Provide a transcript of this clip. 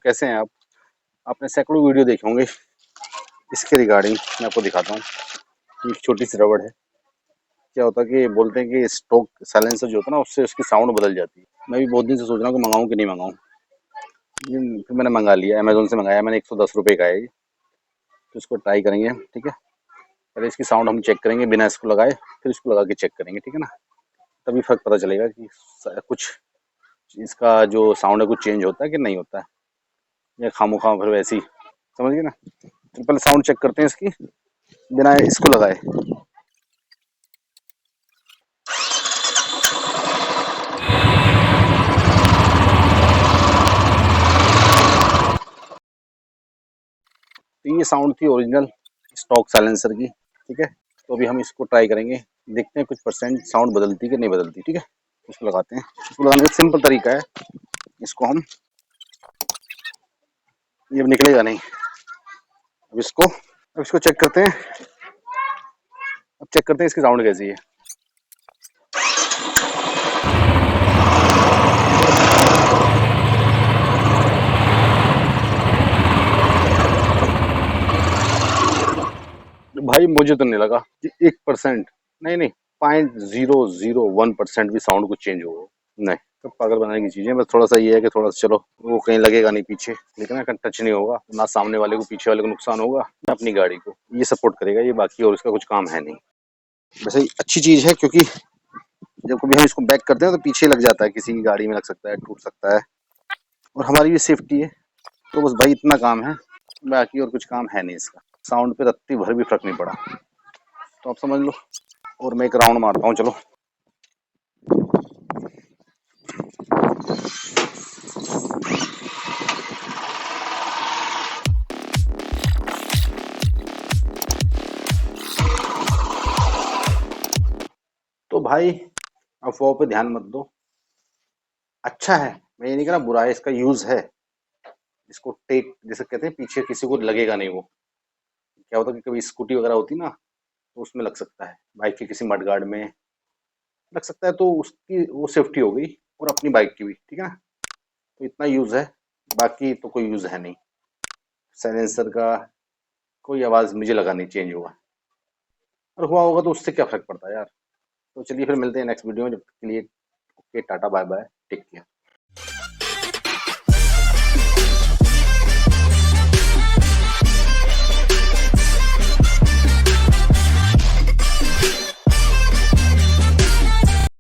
कैसे हैं आप? आपने सैकड़ों वीडियो देखे होंगे इसके रिगार्डिंग। मैं आपको दिखाता हूँ। ये एक छोटी सी रबड़ है। क्या होता है कि बोलते हैं कि स्टॉक साइलेंसर जो होता है ना, उससे उसकी साउंड बदल जाती है। मैं भी बहुत दिन से सोच रहा हूँ कि मंगाऊँ कि नहीं मंगाऊँ। फिर मैंने मंगा लिया, अमेजोन से मंगाया मैंने। 110 रुपये का है ये। तो इसको ट्राई करेंगे, ठीक है। पहले इसकी साउंड हम चेक करेंगे बिना इसको लगाए, फिर इसको लगा के चेक करेंगे, ठीक है ना। तभी फर्क पता चलेगा कि कुछ इसका जो साउंड है कुछ चेंज होता है कि नहीं होता है, या खामोखा फिर वैसी, समझ गए ना। तो पहले साउंड चेक करते हैं इसकी बिना इसको लगाए। तो ये साउंड थी ओरिजिनल स्टॉक साइलेंसर की, ठीक है। तो अभी हम इसको ट्राई करेंगे, देखते हैं कुछ परसेंट साउंड बदलती कि नहीं बदलती, ठीक है। इसको लगाते हैं। इसको लगाने का सिंपल तरीका है, इसको हम, ये अब निकलेगा नहीं। अब इसको चेक करते हैं। अब चेक करते हैं इसकी साउंड कैसी है। भाई मुझे तो नहीं लगा कि 1%, नहीं नहीं, 0.001% भी साउंड कुछ चेंज होगा। नहीं, तो पागल बनाने की चीजें। बस थोड़ा सा ये है कि थोड़ा सा चलो वो कहीं लगेगा नहीं पीछे, लेकिन ना टच नहीं होगा ना, सामने वाले को पीछे वाले को नुकसान होगा ना अपनी गाड़ी को। ये सपोर्ट करेगा ये, बाकी और इसका कुछ काम है नहीं। वैसे ही अच्छी चीज है, क्योंकि जब कभी हम इसको बैक करते हैं तो पीछे लग जाता है, किसी की गाड़ी में लग सकता है, टूट सकता है, और हमारी भी सेफ्टी है। तो बस भाई इतना काम है, बाकी और कुछ काम है नहीं इसका। साउंड पे रत्ती भर भी फर्क नहीं पड़ा, तो आप समझ लो। और मैं एक राउंड मारता हूँ, चलो। तो भाई अफवाह पे ध्यान मत दो। अच्छा है, मैं ये नहीं कह रहा बुरा है, इसका यूज है। इसको टेक जैसे कहते हैं, पीछे किसी को लगेगा नहीं वो। क्या होता है कि कभी स्कूटी वगैरह होती ना, तो उसमें लग सकता है, बाइक के किसी मडगार्ड में लग सकता है, तो उसकी वो सेफ्टी हो गई, और अपनी बाइक की भी, ठीक है ना। तो इतना यूज है, बाकी तो कोई यूज है नहीं। साइलेंसर का कोई आवाज मुझे लगा नहीं चेंज हुआ, और हुआ होगा तो उससे क्या फर्क पड़ता है यार। तो चलिए फिर मिलते हैं नेक्स्ट वीडियो में, जब तक के लिए okay, tata bye bye, take care.